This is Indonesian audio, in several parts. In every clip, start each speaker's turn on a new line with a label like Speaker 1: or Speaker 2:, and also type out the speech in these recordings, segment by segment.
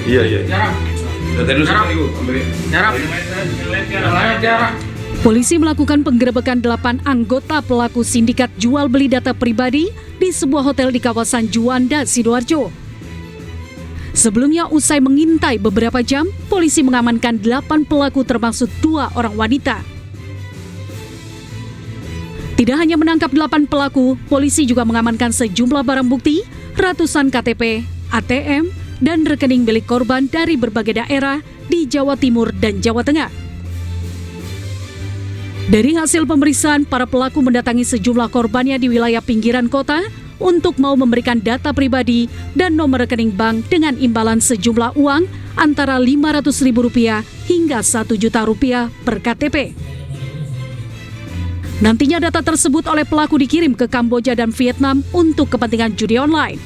Speaker 1: Iya, iya.
Speaker 2: Polisi melakukan penggerebekan 8 anggota pelaku sindikat jual beli data pribadi di sebuah hotel di kawasan Juanda, Sidoarjo. Sebelumnya, usai mengintai beberapa jam, polisi mengamankan 8 pelaku termasuk 2 orang wanita. Tidak hanya menangkap 8 pelaku, polisi juga mengamankan sejumlah barang bukti, ratusan KTP, ATM, dan rekening milik korban dari berbagai daerah di Jawa Timur dan Jawa Tengah. Dari hasil pemeriksaan, para pelaku mendatangi sejumlah korbannya di wilayah pinggiran kota untuk mau memberikan data pribadi dan nomor rekening bank dengan imbalan sejumlah uang antara Rp500.000 hingga Rp1.000.000 per KTP. Nantinya data tersebut oleh pelaku dikirim ke Kamboja dan Vietnam untuk kepentingan judi online.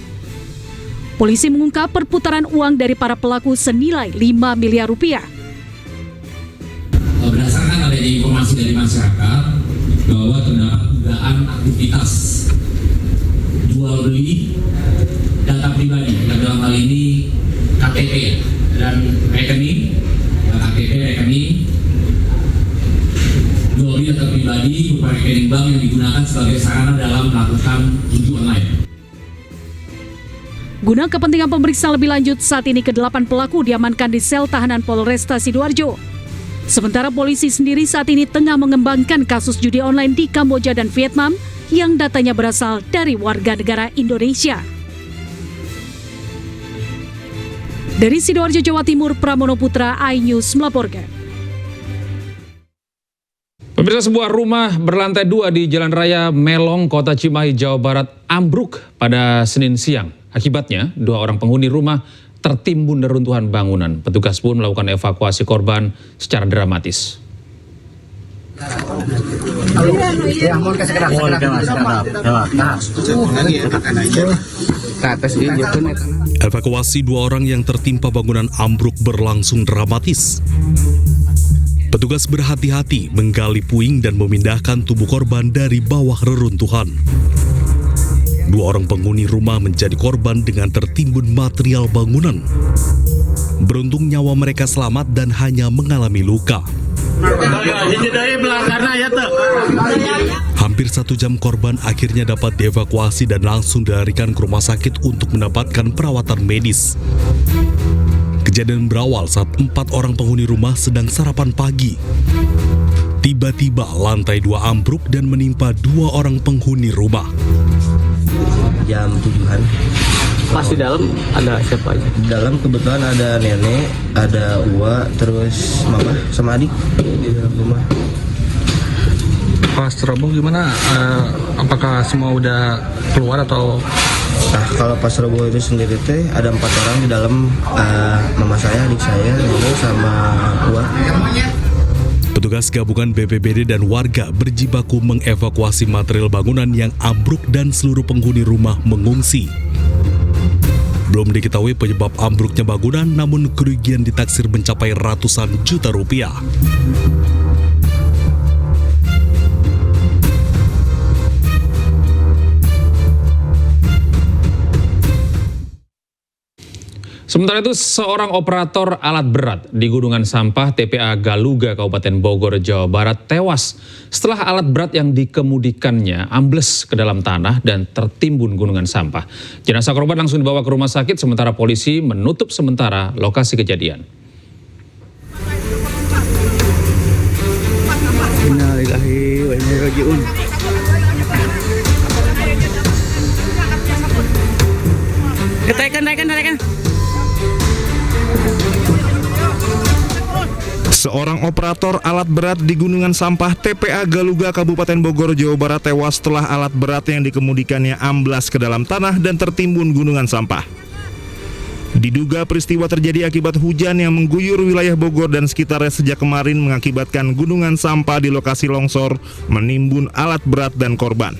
Speaker 2: Polisi mengungkap perputaran uang dari para pelaku senilai Rp5 miliar.
Speaker 3: Berdasarkan adanya informasi dari masyarakat bahwa terdapat dugaan aktivitas jual beli data pribadi, dalam hal ini KTP dan rekening, KTP rekening, jual beli data pribadi berupa rekening bank yang digunakan sebagai sarana dalam melakukan judi online.
Speaker 2: Guna kepentingan pemeriksaan lebih lanjut, saat ini ke-8 pelaku diamankan di sel tahanan Polresta Sidoarjo. Sementara polisi sendiri saat ini tengah mengembangkan kasus judi online di Kamboja dan Vietnam yang datanya berasal dari warga negara Indonesia. Dari Sidoarjo, Jawa Timur, Pramono Putra, iNews melaporkan.
Speaker 4: Pemirsa, sebuah rumah berlantai 2 di Jalan Raya Melong, Kota Cimahi, Jawa Barat ambruk pada Senin siang. Akibatnya, 2 orang penghuni rumah tertimbun reruntuhan bangunan. Petugas pun melakukan evakuasi korban secara dramatis.
Speaker 5: Evakuasi 2 orang yang tertimpa bangunan ambruk berlangsung dramatis. Petugas berhati-hati menggali puing dan memindahkan tubuh korban dari bawah reruntuhan. 2 orang penghuni rumah menjadi korban dengan tertimbun material bangunan. Beruntung nyawa mereka selamat dan hanya mengalami luka. Hampir 1 jam korban akhirnya dapat dievakuasi dan langsung dilarikan ke rumah sakit untuk mendapatkan perawatan medis. Kejadian berawal saat 4 orang penghuni rumah sedang sarapan pagi. Tiba-tiba lantai 2 ambruk dan menimpa 2 orang penghuni rumah.
Speaker 6: Jam 7-an.
Speaker 7: Pas di dalam ada siapa aja?
Speaker 6: Di dalam kebetulan ada nenek, ada Uwa, terus mama sama adik di dalam rumah.
Speaker 7: Pas roboh gimana? Apakah semua udah keluar atau?
Speaker 6: Nah, kalau pas roboh itu sendiri teh ada 4 orang di dalam, mama saya, adik saya, nenek sama Uwa.
Speaker 5: Petugas gabungan BPBD dan warga berjibaku mengevakuasi material bangunan yang ambruk dan seluruh penghuni rumah mengungsi. Belum diketahui penyebab ambruknya bangunan, namun kerugian ditaksir mencapai ratusan juta rupiah.
Speaker 4: Sementara itu, seorang operator alat berat di gunungan sampah TPA Galuga, Kabupaten Bogor, Jawa Barat tewas setelah alat berat yang dikemudikannya ambles ke dalam tanah dan tertimbun gunungan sampah. Jenazah korban langsung dibawa ke rumah sakit, sementara polisi menutup sementara lokasi kejadian.
Speaker 7: Innalillahi wa inna ilaihi raji'un. Taikan.
Speaker 8: Seorang operator alat berat di gunungan sampah TPA Galuga, Kabupaten Bogor, Jawa Barat tewas setelah alat berat yang dikemudikannya amblas ke dalam tanah dan tertimbun gunungan sampah. Diduga peristiwa terjadi akibat hujan yang mengguyur wilayah Bogor dan sekitarnya sejak kemarin mengakibatkan gunungan sampah di lokasi longsor menimbun alat berat dan korban.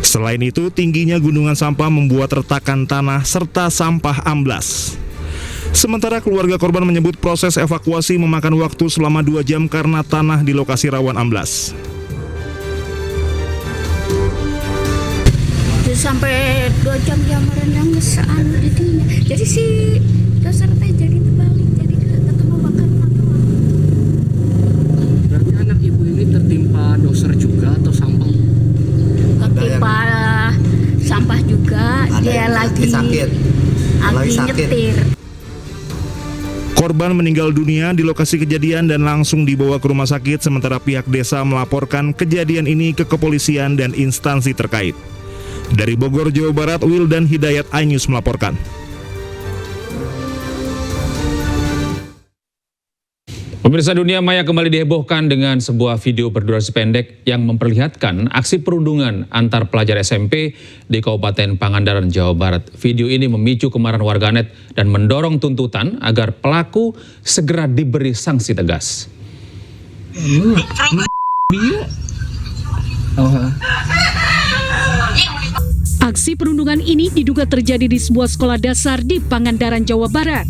Speaker 8: Selain itu, tingginya gunungan sampah membuat retakan tanah serta sampah amblas. Sementara keluarga korban menyebut proses evakuasi memakan waktu selama 2 jam karena tanah di lokasi rawan amblas.
Speaker 1: sampai 2 jam jamaran yang ngesaan jadinya. Jadi si dasar teh jadi terbalik, jadi ketemu bakar mata.
Speaker 7: Berarti anak ibu ini tertimpa doser juga atau sampah?
Speaker 1: Ketimpa sampah juga, dia lagi sakit. Nyetir.
Speaker 8: Korban meninggal dunia di lokasi kejadian dan langsung dibawa ke rumah sakit, sementara pihak desa melaporkan kejadian ini ke kepolisian dan instansi terkait. Dari Bogor, Jawa Barat, Wildan Hidayat, iNews melaporkan.
Speaker 4: Pemirsa, dunia maya kembali dihebohkan dengan sebuah video berdurasi pendek yang memperlihatkan aksi perundungan antar pelajar SMP di Kabupaten Pangandaran, Jawa Barat. Video ini memicu kemarahan warganet dan mendorong tuntutan agar pelaku segera diberi sanksi tegas.
Speaker 2: Aksi perundungan ini diduga terjadi di sebuah sekolah dasar di Pangandaran, Jawa Barat.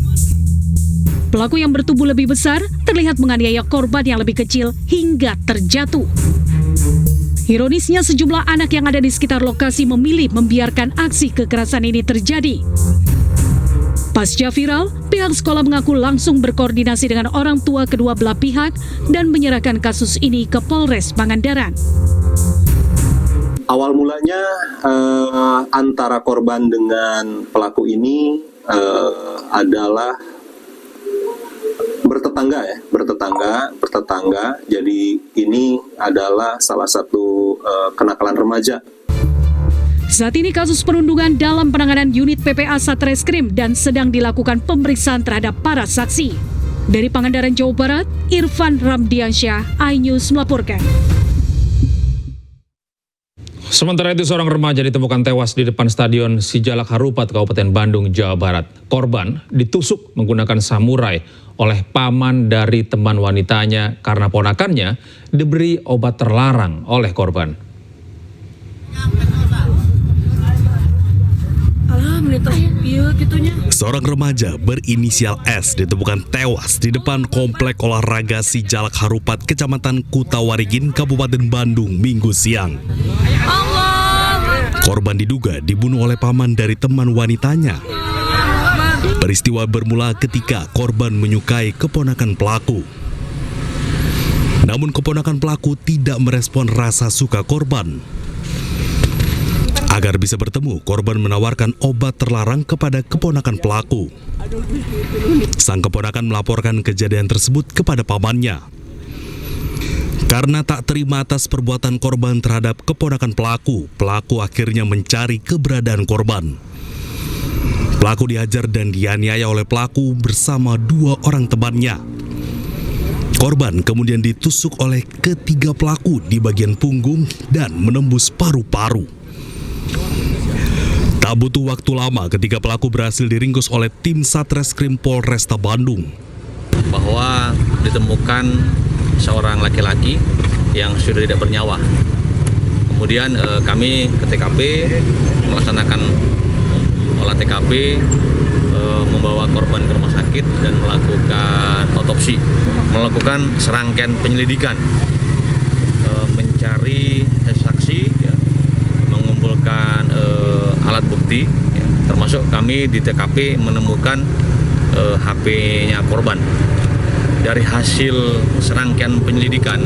Speaker 2: Pelaku yang bertubuh lebih besar terlihat menganiaya korban yang lebih kecil hingga terjatuh. Ironisnya, sejumlah anak yang ada di sekitar lokasi memilih membiarkan aksi kekerasan ini terjadi. Pasca viral, pihak sekolah mengaku langsung berkoordinasi dengan orang tua kedua belah pihak dan menyerahkan kasus ini ke Polres Pangandaran.
Speaker 9: Awal mulanya antara korban dengan pelaku ini adalah bertetangga. Jadi ini adalah salah satu kenakalan remaja.
Speaker 2: Saat ini kasus perundungan dalam penanganan unit PPA Satreskrim dan sedang dilakukan pemeriksaan terhadap para saksi. Dari Pangandaran, Jawa Barat, Irfan Ramdiansyah, iNews melaporkan.
Speaker 4: Sementara itu, seorang remaja ditemukan tewas di depan Stadion Sijalak Harupat, Kabupaten Bandung, Jawa Barat. Korban ditusuk menggunakan samurai oleh paman dari teman wanitanya karena ponakannya diberi obat terlarang oleh korban.
Speaker 5: Seorang remaja berinisial S ditemukan tewas di depan komplek olahraga Sijalak Harupat, Kecamatan Kutawarigin, Kabupaten Bandung, Minggu siang. Korban diduga dibunuh oleh paman dari teman wanitanya. Peristiwa bermula ketika korban menyukai keponakan pelaku. Namun keponakan pelaku tidak merespon rasa suka korban. Agar bisa bertemu, korban menawarkan obat terlarang kepada keponakan pelaku. Sang keponakan melaporkan kejadian tersebut kepada pamannya. Karena tak terima atas perbuatan korban terhadap keponakan pelaku akhirnya mencari keberadaan korban. Pelaku dihajar dan dianiaya oleh pelaku bersama 2 orang temannya. Korban kemudian ditusuk oleh ketiga pelaku di bagian punggung dan menembus paru-paru. Tak butuh waktu lama ketika pelaku berhasil diringkus oleh tim Satreskrim Polresta Bandung.
Speaker 10: Bahwa ditemukan seorang laki-laki yang sudah tidak bernyawa. Kemudian kami ke TKP melaksanakan olah TKP, membawa korban ke rumah sakit dan melakukan otopsi, melakukan serangkaian penyelidikan, mencari saksi, ya, mengumpulkan alat bukti, ya, termasuk kami di TKP menemukan HP-nya korban. Dari hasil serangkaian penyelidikan,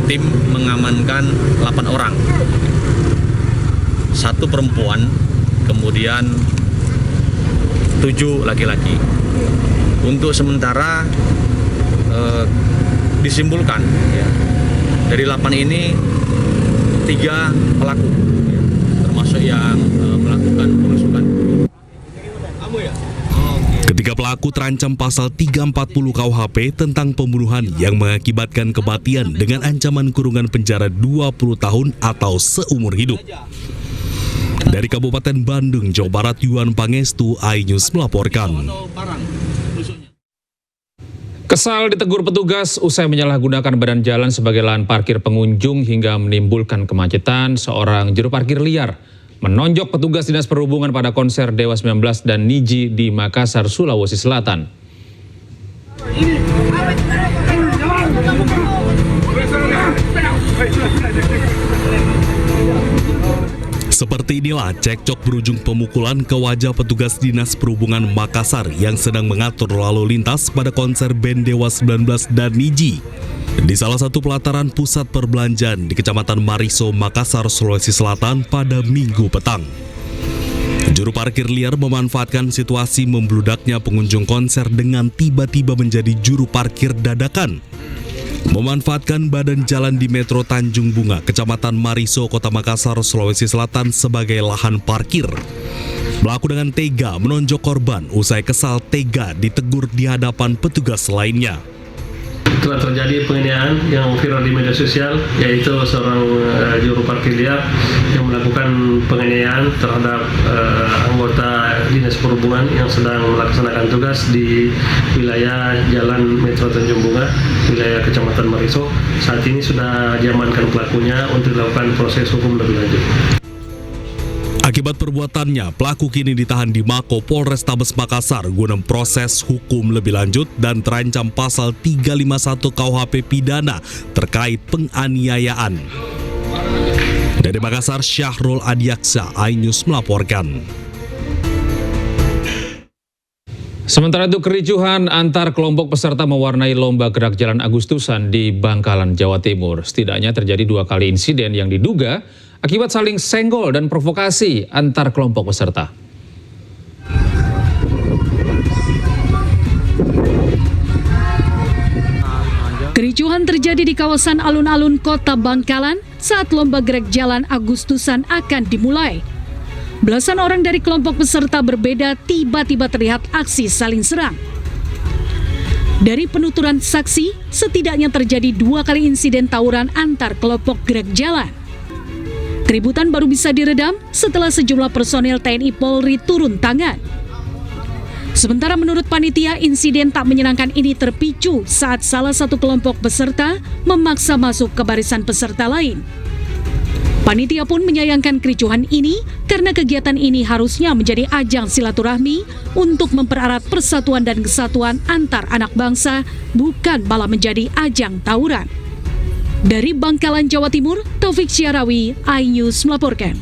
Speaker 10: tim mengamankan 8 orang, 1 perempuan, kemudian 7 laki-laki. Untuk sementara disimpulkan, ya, dari 8 ini 3 pelaku, ya, termasuk yang melakukan penusukan.
Speaker 5: Ketiga pelaku terancam pasal 340 KUHP tentang pembunuhan yang mengakibatkan kematian dengan ancaman kurungan penjara 20 tahun atau seumur hidup. Dari Kabupaten Bandung, Jawa Barat, Yuan Pangestu, iNews melaporkan.
Speaker 4: Kesal ditegur petugas usai menyalahgunakan badan jalan sebagai lahan parkir pengunjung hingga menimbulkan kemacetan. Seorang juru parkir liar menonjok petugas Dinas Perhubungan pada konser Dewa 19 dan Niji di Makassar, Sulawesi Selatan.
Speaker 5: Seperti inilah cekcok berujung pemukulan ke wajah petugas Dinas Perhubungan Makassar yang sedang mengatur lalu lintas pada konser band Dewa 19 dan Niji di salah satu pelataran pusat perbelanjaan di Kecamatan Mariso, Makassar, Sulawesi Selatan pada Minggu petang. Juru parkir liar memanfaatkan situasi membludaknya pengunjung konser dengan tiba-tiba menjadi juru parkir dadakan. Memanfaatkan badan jalan di Metro Tanjung Bunga, Kecamatan Mariso, Kota Makassar, Sulawesi Selatan sebagai lahan parkir. Pelaku dengan tega menonjok korban, usai kesal tega ditegur di hadapan petugas lainnya.
Speaker 11: Telah terjadi penganiayaan yang viral di media sosial, yaitu seorang juru parkir liar yang melakukan penganiayaan terhadap anggota Dinas Perhubungan yang sedang melaksanakan tugas di wilayah Jalan Metro Tanjung Bunga, wilayah Kecamatan Mariso. Saat ini sudah diamankan pelakunya untuk dilakukan proses hukum lebih lanjut.
Speaker 5: Akibat perbuatannya, pelaku kini ditahan di Mako Polrestabes Makassar guna proses hukum lebih lanjut dan terancam pasal 351 KUHP pidana terkait penganiayaan. Dari Makassar, Syahrul Adiaksa, iNews melaporkan.
Speaker 4: Sementara itu kericuhan antar kelompok peserta mewarnai lomba gerak jalan Agustusan di Bangkalan, Jawa Timur. Setidaknya terjadi 2 kali insiden yang diduga akibat saling senggol dan provokasi antar kelompok peserta.
Speaker 2: Kericuhan terjadi di kawasan alun-alun Kota Bangkalan saat lomba gerak jalan Agustusan akan dimulai. Belasan orang dari kelompok peserta berbeda tiba-tiba terlihat aksi saling serang. Dari penuturan saksi, setidaknya terjadi 2 kali insiden tawuran antar kelompok gerak jalan. Keributan baru bisa diredam setelah sejumlah personel TNI Polri turun tangan. Sementara menurut panitia, insiden tak menyenangkan ini terpicu saat salah satu kelompok peserta memaksa masuk ke barisan peserta lain. Panitia pun menyayangkan kericuhan ini karena kegiatan ini harusnya menjadi ajang silaturahmi untuk mempererat persatuan dan kesatuan antar anak bangsa, bukan malah menjadi ajang tawuran. Dari Bangkalan, Jawa Timur, Taufik Syarawi, iNews melaporkan.